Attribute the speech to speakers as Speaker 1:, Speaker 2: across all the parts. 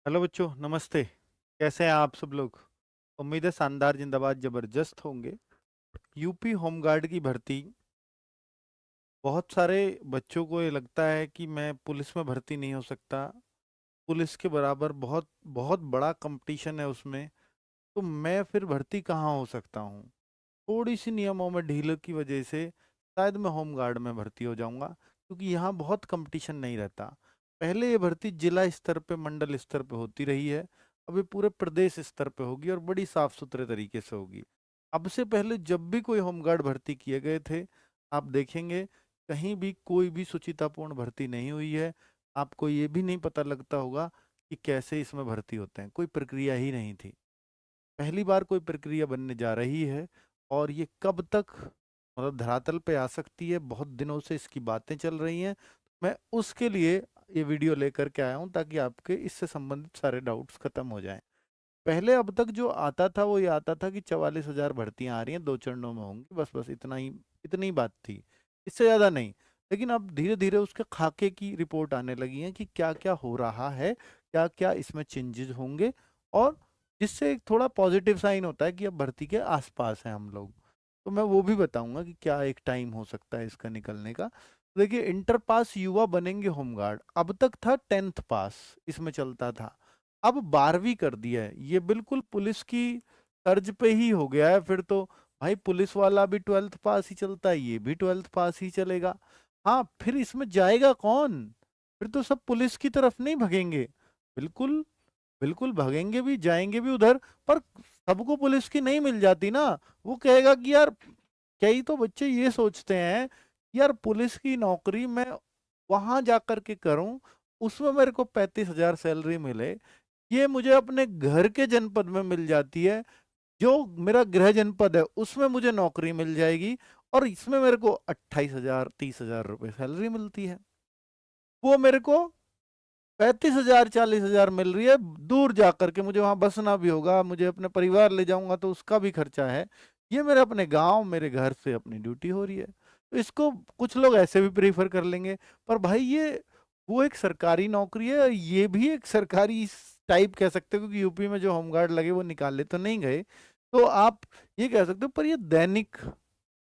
Speaker 1: Hello बच्चों, नमस्ते। कैसे हैं आप सब लोग? उम्मीद है शानदार, जिंदाबाद, जबरदस्त होंगे। यूपी होमगार्ड की भर्ती, बहुत सारे बच्चों को ये लगता है कि मैं पुलिस में भर्ती नहीं हो सकता। पुलिस के बराबर बहुत बहुत बड़ा कंपटीशन है उसमें, तो मैं फिर भर्ती कहाँ हो सकता हूँ। थोड़ी सी नियमों में ढील की वजह से शायद मैं होमगार्ड में भर्ती हो जाऊंगा, क्योंकि यहाँ बहुत कंपटीशन नहीं रहता। पहले ये भर्ती जिला स्तर पे, मंडल स्तर पे होती रही है। अब ये पूरे प्रदेश स्तर पे होगी और बड़ी साफ सुथरे तरीके से होगी। अब से पहले जब भी कोई होमगार्ड भर्ती किए गए थे, आप देखेंगे कहीं भी कोई भी सुचितापूर्ण भर्ती नहीं हुई है। आपको ये भी नहीं पता लगता होगा कि कैसे इसमें भर्ती होते हैं, कोई प्रक्रिया ही नहीं थी। पहली बार कोई प्रक्रिया बनने जा रही है, और ये कब तक मतलब धरातल पे आ सकती है, बहुत दिनों से इसकी बातें चल रही हैं। मैं उसके लिए ये वीडियो लेकर के आया हूं, ताकि आपके इससे संबंधित सारे डाउट्स खत्म हो जाएं। पहले अब तक जो आता था वो ये आता था कि 44,000 भर्तियां आ रही हैं, 2 चरणों में होंगी, बस बस इतना ही, इतनी बात थी, इससे ज्यादा नहीं। लेकिन अब धीरे धीरे उसके खाके की रिपोर्ट आने लगी है कि क्या क्या हो रहा है, क्या क्या इसमें चेंजेस होंगे, और जिससे एक थोड़ा पॉजिटिव साइन होता है कि अब भर्ती के आसपास हैं हम लोग। तो मैं वो भी बताऊंगा कि क्या एक टाइम हो सकता है इसका निकलने का। देखिए, इंटर पास युवा बनेंगे होमगार्ड, अब तक था 10th पास, इसमें चलता था। अब 12वीं कर दिया है, ये बिल्कुल पुलिस की तर्ज पे ही हो गया है फिर तो। भाई, पुलिस वाला भी 12th पास ही चलता है, ये भी 12th पास ही चलेगा। हाँ, फिर इसमें जाएगा कौन? फिर तो सब पुलिस की तरफ नहीं भगेंगे। बिल्कुल, बिल्कुल भगेंगे भी, जाएंगे भी उधर। पर सबको पुलिस की नहीं मिल जाती ना। वो कहेगा कि यार, कई तो बच्चे ये सोचते हैं, यार पुलिस की नौकरी मैं वहां जाकर के करूं, उसमें मेरे को 35,000 सैलरी मिले, ये मुझे अपने घर के जनपद में मिल जाती है, जो मेरा गृह जनपद है उसमें मुझे नौकरी मिल जाएगी, और इसमें मेरे को 28,000 30,000 रुपए सैलरी मिलती है। वो मेरे को 35,000 40,000 मिल रही है, दूर जाकर के मुझे वहां बसना भी होगा, मुझे अपने परिवार ले जाऊंगा तो उसका भी खर्चा है। ये मेरे अपने गांव, मेरे घर से अपनी ड्यूटी हो रही है, तो इसको कुछ लोग ऐसे भी प्रीफर कर लेंगे। पर भाई, ये वो एक सरकारी नौकरी है, और ये भी एक सरकारी टाइप कह सकते हो, क्योंकि यूपी में जो होमगार्ड लगे वो निकाले तो नहीं गए। तो आप ये कह सकते हो, पर ये दैनिक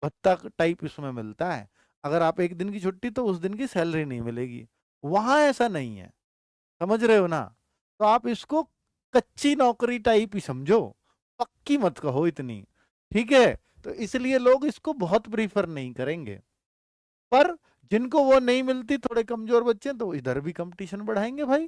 Speaker 1: भत्ता टाइप इसमें मिलता है। अगर आप एक दिन की छुट्टी, तो उस दिन की सैलरी नहीं मिलेगी। वहां ऐसा नहीं है, समझ रहे हो ना? तो आप इसको कच्ची नौकरी टाइप ही समझो, पक्की मत कहो इतनी। ठीक है? तो इसलिए लोग इसको बहुत प्रीफर नहीं करेंगे। पर जिनको वो नहीं मिलती, थोड़े कमजोर बच्चे हैं, तो इधर भी कंपटीशन बढ़ाएंगे भाई।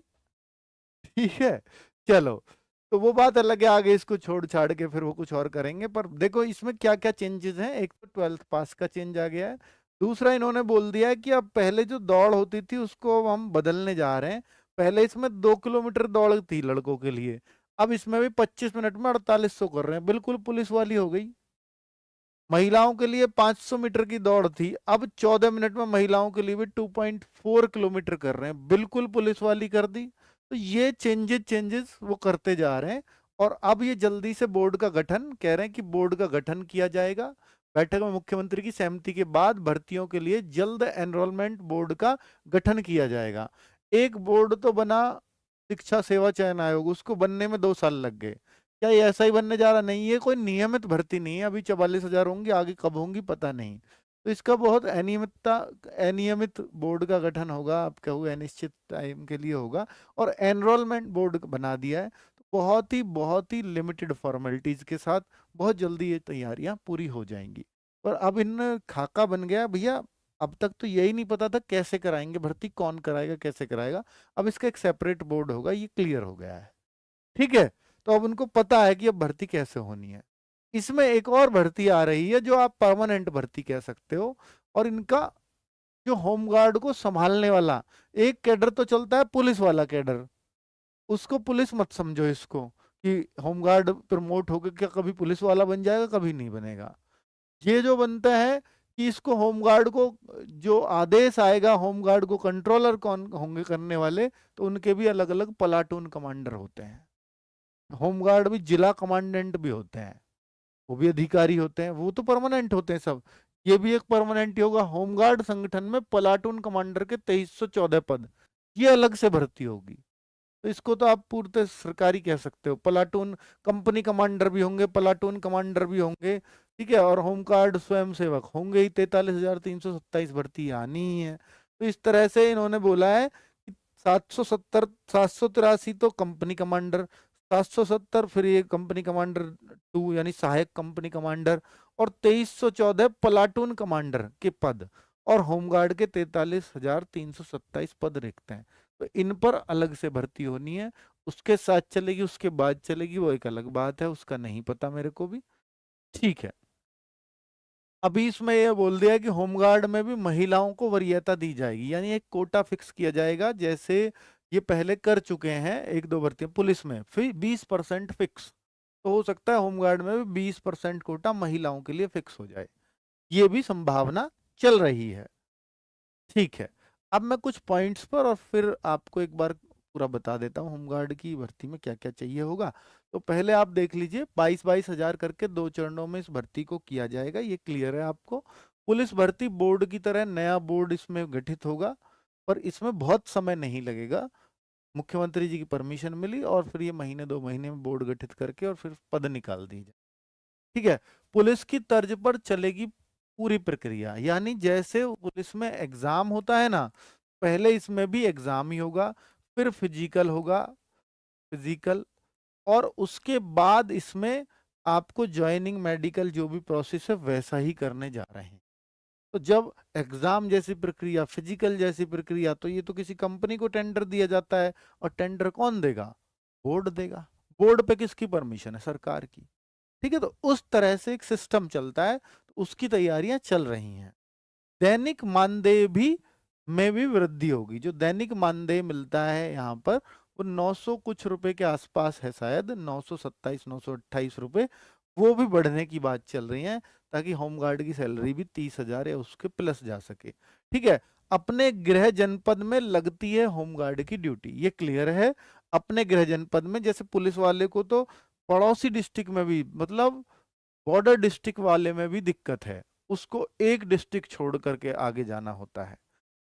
Speaker 1: ठीक है, चलो। तो वो बात अलग है, आगे इसको छोड़ छाड़ के फिर वो कुछ और करेंगे। पर देखो इसमें क्या क्या चेंजेस हैं। एक तो 12th पास का चेंज आ गया है। दूसरा, इन्होंने बोल दिया है कि अब पहले जो दौड़ होती थी उसको अब हम बदलने जा रहे हैं। पहले इसमें 2 किलोमीटर दौड़ थी लड़कों के लिए, अब इसमें भी 25 मिनट में 4800 कर रहे हैं, बिल्कुल पुलिस वाली हो गई। महिलाओं के लिए 500 मीटर की दौड़ थी, अब 14 मिनट में महिलाओं के लिए भी 2.4 किलोमीटर कर रहे हैं, बिल्कुल पुलिस वाली कर दी। तो ये चेंजेस चेंजेस वो करते जा रहे हैं। और अब ये जल्दी से बोर्ड का गठन कह रहे हैं कि बोर्ड का गठन किया जाएगा। बैठक में मुख्यमंत्री की सहमति के बाद भर्तियों के लिए जल्द एनरोलमेंट बोर्ड का गठन किया जाएगा। एक बोर्ड तो बना, शिक्षा सेवा चयन आयोग, उसको बनने में 2 साल लग गए। क्या ये ऐसा ही बनने जा रहा? नहीं, ये कोई नियमित भर्ती नहीं है। अभी 44,000 होंगी, आगे कब होंगी पता नहीं। तो इसका बहुत अनियमितता, अनियमित बोर्ड का गठन होगा, आप कहो अनिश्चित टाइम के लिए होगा। और एनरोलमेंट बोर्ड बना दिया है, तो बहुत ही लिमिटेड फॉर्मेलिटीज के साथ बहुत जल्दी ये तैयारियां पूरी हो जाएंगी। पर अब इन खाका बन गया भैया। अब तक तो यही नहीं पता था कैसे कराएंगे भर्ती, कौन कराएगा, कैसे कराएगा। अब इसका एक सेपरेट बोर्ड होगा, ये क्लियर हो गया है। ठीक है? तो अब उनको पता है कि अब भर्ती कैसे होनी है। इसमें एक और भर्ती आ रही है जो आप परमानेंट भर्ती कह सकते हो। और इनका जो होमगार्ड को संभालने वाला एक कैडर तो चलता है, पुलिस वाला कैडर। उसको पुलिस मत समझो इसको, कि होमगार्ड प्रमोट होकर क्या कभी पुलिस वाला बन जाएगा, कभी नहीं बनेगा। ये जो बनता है कि इसको होमगार्ड को, जो आदेश आएगा होमगार्ड को, कंट्रोलर कौन होंगे करने वाले, तो उनके भी अलग अलग प्लाटून कमांडर होते हैं। होमगार्ड भी जिला कमांडेंट भी होते हैं, वो भी अधिकारी होते हैं, वो तो परमानेंट होते हैं सब। ये भी एक परमानेंट ही होगा। होमगार्ड संगठन में प्लाटून कमांडर के 2314 पद, ये अलग से भर्ती होगी। तो इसको तो आप पूर्णतः सरकारी कह सकते हो। प्लाटून कंपनी कमांडर भी होंगे, प्लाटून कमांडर भी होंगे, ठीक है, और होमगार्ड स्वयं सेवक होंगे ही। 43,327 भर्ती आनी ही है। तो इस तरह से इन्होंने बोला है कि 770, 783 तो कंपनी कमांडर, 770 फिर ये कंपनी कमांडर 2 यानी सहायक कंपनी कमांडर, और 2314 प्लाटून कमांडर के पद, और होमगार्ड के 43,327 पद रिक्त हैं। तो इन पर अलग से भर्ती होनी है। उसके साथ चलेगी, उसके बाद चलेगी, वो एक अलग बात है, उसका नहीं पता मेरे को भी, ठीक है। अभी इसमें यह बोल दिया कि होमगार्ड में भी महिलाओं को वरीयता दी जाएगी, यानी एक कोटा फिक्स किया जाएगा, जैसे ये पहले कर चुके हैं एक दो भर्तियां पुलिस में, फिर 20% फिक्स। तो हो सकता है होमगार्ड में भी 20% कोटा महिलाओं के लिए फिक्स हो जाए, ये भी संभावना चल रही है, ठीक है। अब मैं कुछ पॉइंट्स पर और फिर आपको एक बार पूरा बता देता हूँ होमगार्ड की भर्ती में क्या क्या चाहिए होगा। तो पहले आप देख लीजिए, 22-22 हजार करके 2 चरणों में इस भर्ती को किया जाएगा, ये क्लियर है आपको। पुलिस भर्ती बोर्ड की तरह नया बोर्ड इसमें गठित होगा, पर इसमें बहुत समय नहीं लगेगा। मुख्यमंत्री जी की परमिशन मिली और फिर ये महीने 2 महीने में बोर्ड गठित करके और फिर पद निकाल दी जाए, ठीक है। पुलिस की तर्ज पर चलेगी पूरी प्रक्रिया, यानी जैसे पुलिस में एग्जाम होता है ना, पहले इसमें भी एग्जाम ही होगा, फिर फिजिकल होगा, फिजिकल, और उसके बाद इसमें आपको ज्वाइनिंग मेडिकल जो भी प्रोसेस है वैसा ही करने जा रहे हैं। तो जब एग्जाम जैसी प्रक्रिया, फिजिकल जैसी प्रक्रिया, तो ये तो किसी कंपनी को टेंडर दिया जाता है, और टेंडर कौन देगा? बोर्ड देगा। बोर्ड पे किसकी परमिशन है? सरकार की, ठीक है। तो उस तरह से एक सिस्टम चलता है, तो उसकी तैयारियां चल रही हैं। दैनिक मानदेय भी में भी वृद्धि होगी। जो दैनिक मानदेय मिलता है यहाँ पर वो 900 कुछ रुपए के आसपास है, शायद 927, 928 रुपए, वो भी बढ़ने की बात चल रही है, ताकि होमगार्ड की सैलरी भी 30,000 या उसके प्लस जा सके, ठीक है। अपने गृह जनपद में लगती है होमगार्ड की ड्यूटी, ये क्लियर है। अपने गृह जनपद में, जैसे पुलिस वाले को तो पड़ोसी डिस्ट्रिक्ट में भी, मतलब बॉर्डर डिस्ट्रिक्ट वाले में भी दिक्कत है, उसको एक डिस्ट्रिक्ट छोड़ करके आगे जाना होता है,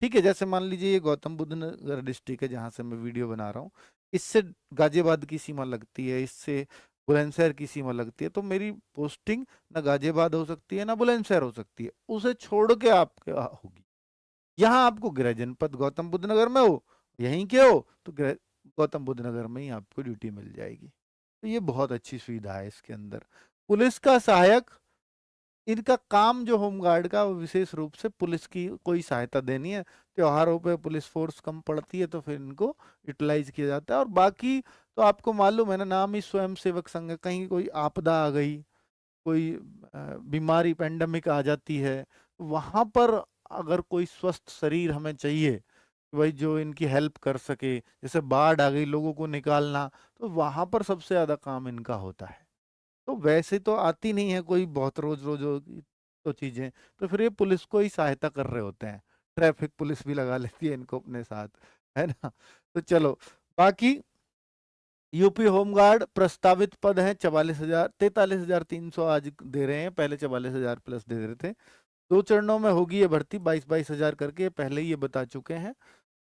Speaker 1: ठीक है। जैसे मान लीजिए ये गौतम बुद्ध नगर डिस्ट्रिक्ट है जहां से मैं वीडियो बना रहा हूँ, इससे गाजियाबाद की सीमा लगती है, इससे बुलंदशहर की सीमा लगती है, तो मेरी पोस्टिंग ना गाजियाबाद हो सकती है ना बुलंदशहर हो सकती है, उसे छोड़ के आपके होगी। यहाँ आपको गृह जनपद गौतम बुद्ध नगर में हो, यहीं के हो, तो गृह गौतम बुद्ध नगर में ही आपको ड्यूटी मिल जाएगी। तो ये बहुत अच्छी सुविधा है इसके अंदर। पुलिस का सहायक, इनका काम जो होमगार्ड का, वो विशेष रूप से पुलिस की कोई सहायता देनी है। त्योहारों पे पुलिस फोर्स कम पड़ती है तो फिर इनको यूटिलाइज किया जाता है। और बाकी तो आपको मालूम है ना, नाम ही स्वयं सेवक संघ है। कहीं कोई आपदा आ गई, कोई बीमारी पेंडेमिक आ जाती है, वहां पर अगर कोई स्वस्थ शरीर हमें चाहिए, वही जो इनकी हेल्प कर सके, जैसे बाढ़ आ गई लोगों को निकालना, तो वहां पर सबसे ज्यादा काम इनका होता है। तो वैसे तो आती नहीं है कोई बहुत रोज रोज तो चीजें, तो फिर ये पुलिस को ही सहायता कर रहे होते हैं। ट्रैफिक पुलिस भी लगा लेती है इनको अपने साथ, है ना। तो चलो, बाकी यूपी होमगार्ड प्रस्तावित पद है 44,000, 43,300 आज दे रहे हैं, पहले 44,000 प्लस दे रहे थे। 2 चरणों में होगी ये भर्ती, 22-22 हजार करके, पहले ही ये बता चुके हैं।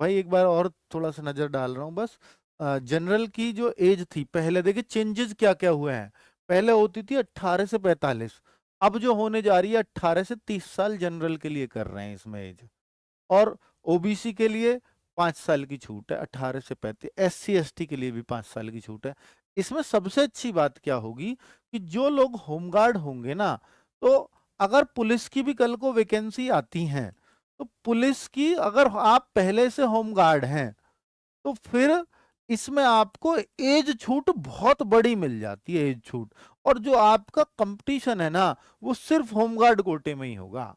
Speaker 1: भाई एक बार और थोड़ा सा नजर डाल रहा हूँ बस। जनरल की जो एज थी, पहले देखिए चेंजेस क्या क्या हुए हैं। पहले होती थी 18 से 45, अब जो होने जा रही है 18 से 30 साल जनरल के लिए कर रहे हैं इसमें एज। और ओबीसी के लिए 5 साल की छूट है, 18 से 35। SC ST के लिए भी 5 साल की छूट है। इसमें सबसे अच्छी बात क्या होगी कि जो लोग होमगार्ड होंगे ना, तो अगर पुलिस की भी कल को वैकेंसी आती है, तो पुलिस की अगर आप पहले से होमगार्ड हैं, तो फिर इसमें आपको एज छूट बहुत बड़ी मिल जाती है, एज छूट। और जो आपका कंपटीशन है ना, वो सिर्फ होमगार्ड कोटे में ही होगा।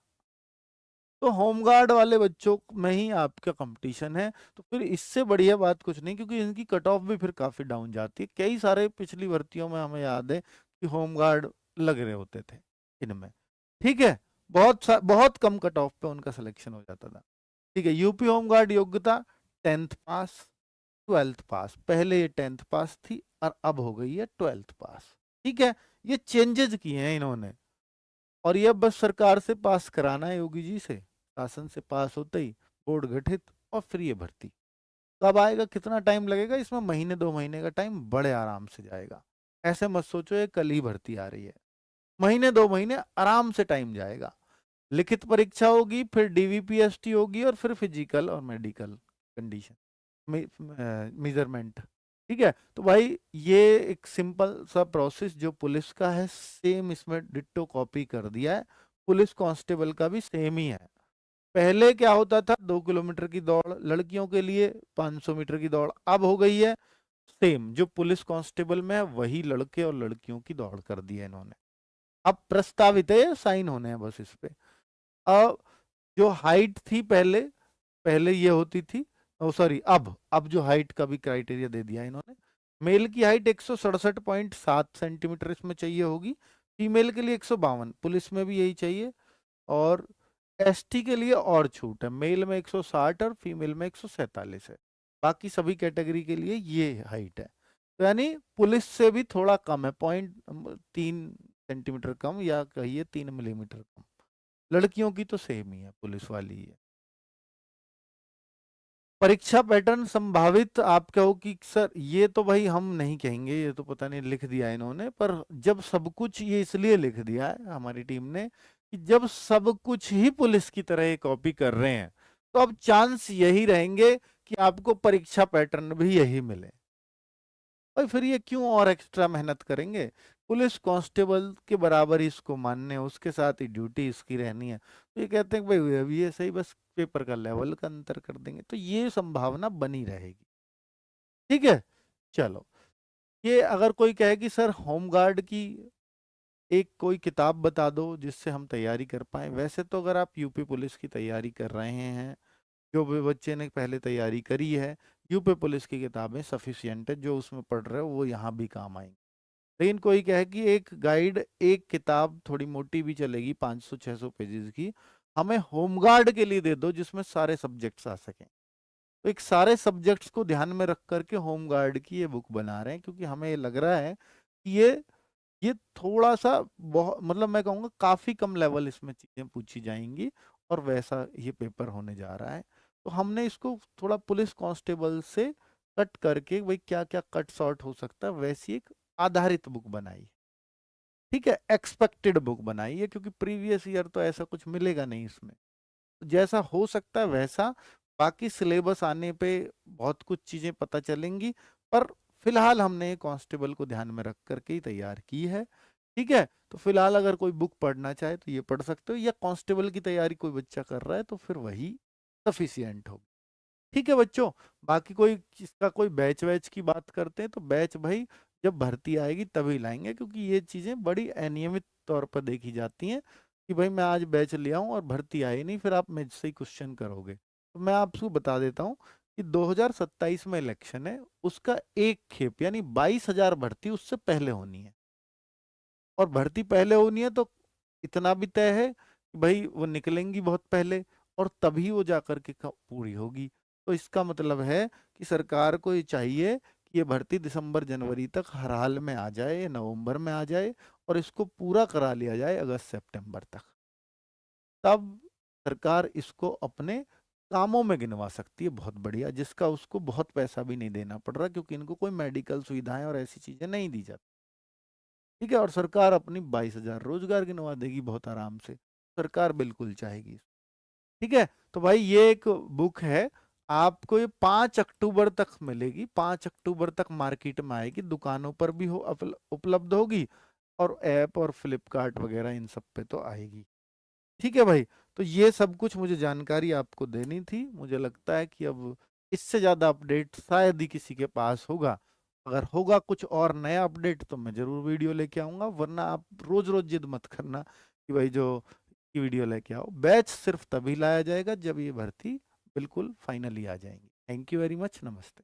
Speaker 1: तो होमगार्ड वाले बच्चों में ही आपका कंपटीशन है, तो फिर इससे बढ़िया बात कुछ नहीं, क्योंकि इनकी कट ऑफ भी फिर काफी डाउन जाती है। कई सारे पिछली भर्तियों में हमें याद है कि होमगार्ड लग रहे होते थे इनमें, ठीक है। बहुत कम कट ऑफ पे उनका सिलेक्शन हो जाता था, ठीक है। यूपी होमगार्ड योग्यता 10th पास, 12th पास, पहले ये 10th पास थी और अब हो गई है 12th पास, ठीक है। ये चेंजेस किए हैं इन्होंने, और ये बस सरकार से पास कराना है, योगी जी से, शासन से पास होते ही बोर्ड गठित और फिर ये भर्ती। कब आएगा, कितना टाइम लगेगा, इसमें महीने 2 महीने का टाइम बड़े आराम से जाएगा। ऐसे मत सोचो ये कल ही भर्ती आ रही है, महीने 2 महीने आराम से टाइम जाएगा। लिखित परीक्षा होगी, फिर डीवीपीएसटी होगी, और फिर फिजिकल और मेडिकल कंडीशन मेजरमेंट। ठीक है, तो भाई ये एक सिंपल सा प्रोसेस जो पुलिस का है, सेम इसमें डिट्टो कॉपी कर दिया है। पुलिस कांस्टेबल का भी सेम ही है। पहले क्या होता था, 2 किलोमीटर की दौड़ लड़कियों के लिए, 500 मीटर की दौड़, अब हो गई है सेम जो पुलिस कांस्टेबल में है वही लड़के और लड़कियों की दौड़ कर दी है इन्होंने। अब प्रस्तावित है, साइन होने हैं बस इस पे। अब जो हाइट थी पहले, पहले ये होती थी, ओ सॉरी, अब जो हाइट का भी क्राइटेरिया दे दिया है इन्होंने। मेल की हाइट 167.7 सेंटीमीटर इसमें चाहिए होगी, फीमेल के लिए 152, पुलिस में भी यही चाहिए। और एसटी के लिए और छूट है, मेल में 160 और फीमेल में 147 है। बाकी सभी कैटेगरी के लिए ये हाइट है। तो यानी पुलिस से भी थोड़ा कम है, 0.3 सेंटीमीटर कम, या कहिए 3 मिलीमीटर कम। लड़कियों की तो सेम ही है, पुलिस वाली ही है। परीक्षा पैटर्न संभावित, आप कहो कि सर ये तो भाई हम नहीं कहेंगे, ये तो पता नहीं लिख दिया है इन्होंने, पर जब सब कुछ, ये इसलिए लिख दिया है हमारी टीम ने कि जब सब कुछ ही पुलिस की तरह ये कॉपी कर रहे हैं, तो अब चांस यही रहेंगे कि आपको परीक्षा पैटर्न भी यही मिले। और फिर ये क्यों और एक्स्ट्रा मेहनत करेंगे, पुलिस कांस्टेबल के बराबर ही इसको मानने हैं, उसके साथ ही ड्यूटी इसकी रहनी है। तो ये कहते हैं कि भाई अभी ये सही, बस पेपर का लेवल का अंतर कर देंगे, तो ये संभावना बनी रहेगी। ठीक है, चलो। ये अगर कोई कहे कि सर होमगार्ड की एक कोई किताब बता दो जिससे हम तैयारी कर पाए, वैसे तो अगर आप यूपी पुलिस की तैयारी कर रहे हैं, जो भी बच्चे ने पहले तैयारी करी है, यूपी पुलिस की किताबें सफिशियंट है, जो उसमें पढ़ रहे हो वो यहाँ भी काम आएंगी। लेकिन कोई कहे कि एक गाइड, एक किताब थोड़ी मोटी भी चलेगी, 500-600 पेजेस की, हमें होमगार्ड के लिए दे दो जिसमें सारे सब्जेक्ट्स आ सकें। तो एक सारे सब्जेक्ट्स को ध्यान में रख करके होमगार्ड की ये बुक बना रहे हैं, क्योंकि हमें ये लग रहा है कि ये थोड़ा सा, बहुत मतलब मैं कहूँगा काफी कम लेवल इसमें चीजें पूछी जाएंगी, और वैसा ये पेपर होने जा रहा है। तो हमने इसको थोड़ा पुलिस कांस्टेबल से कट करके, भाई क्या क्या कट शॉर्ट हो सकता है, वैसी एक आधारित बुक बनाई। ठीक है, एक्सपेक्टेड बुक बनाई है, क्योंकि प्रीवियस ईयर तो ऐसा कुछ मिलेगा नहीं इसमें, जैसा हो सकता है वैसा। बाकी सिलेबस आने पे बहुत कुछ चीजें पता चलेंगी, पर फिलहाल हमने कांस्टेबल को ध्यान में रख करके ही तैयार की है। ठीक है, तो फिलहाल अगर कोई बुक पढ़ना चाहे तो ये पढ़ सकते हो, या कांस्टेबल की तैयारी कोई बच्चा कर रहा है तो फिर वही सफिशियंट हो। ठीक है बच्चों, बाकी कोई इसका कोई बैच वैच की बात करते हैं तो बैच भाई जब भर्ती आएगी तभी लाएंगे, क्योंकि ये चीजें बड़ी अनियमित तौर पर देखी जाती हैं कि भाई मैं आज बैच ले आऊं और भर्ती आई नहीं, फिर आप मुझसे ही क्वेश्चन करोगे। तो मैं आपको बता देता हूं कि 2027 में इलेक्शन है, उसका एक खेप यानी 22,000 भर्ती उससे पहले होनी है। और भर्ती पहले होनी है तो इतना भी तय है कि भाई वो निकलेंगी बहुत पहले, और तभी वो जाकर के पूरी होगी। तो इसका मतलब है कि सरकार को ये चाहिए कि ये भर्ती दिसंबर जनवरी तक हर हाल में आ जाए, नवंबर में आ जाए, और इसको पूरा करा लिया जाए अगस्त सितंबर तक। तब सरकार इसको अपने कामों में गिनवा सकती है, बहुत बढ़िया, जिसका उसको बहुत पैसा भी नहीं देना पड़ रहा, क्योंकि इनको कोई मेडिकल सुविधाएं और ऐसी चीजें नहीं दी जाती। ठीक है, और सरकार अपनी 22,000 रोजगार गिनवा देगी बहुत आराम से, सरकार बिल्कुल चाहेगी। ठीक है, तो भाई ये एक बुक है, आपको ये 5 अक्टूबर तक मिलेगी, 5 अक्टूबर तक मार्केट में आएगी, दुकानों पर भी हो उपलब्ध होगी, और ऐप और फ्लिपकार्ट वगैरह इन सब पे तो आएगी। ठीक है भाई, तो ये सब कुछ मुझे जानकारी आपको देनी थी। मुझे लगता है कि अब इससे ज़्यादा अपडेट शायद ही किसी के पास होगा। अगर होगा कुछ और नया अपडेट तो मैं ज़रूर वीडियो लेके आऊँगा, वरना आप रोज़ रोज़ जिद मत करना कि भाई जो की वीडियो लेके आओ। बैच सिर्फ तभी लाया जाएगा जब ये भर्ती बिल्कुल फाइनली आ जाएंगी। थैंक यू वेरी मच, नमस्ते।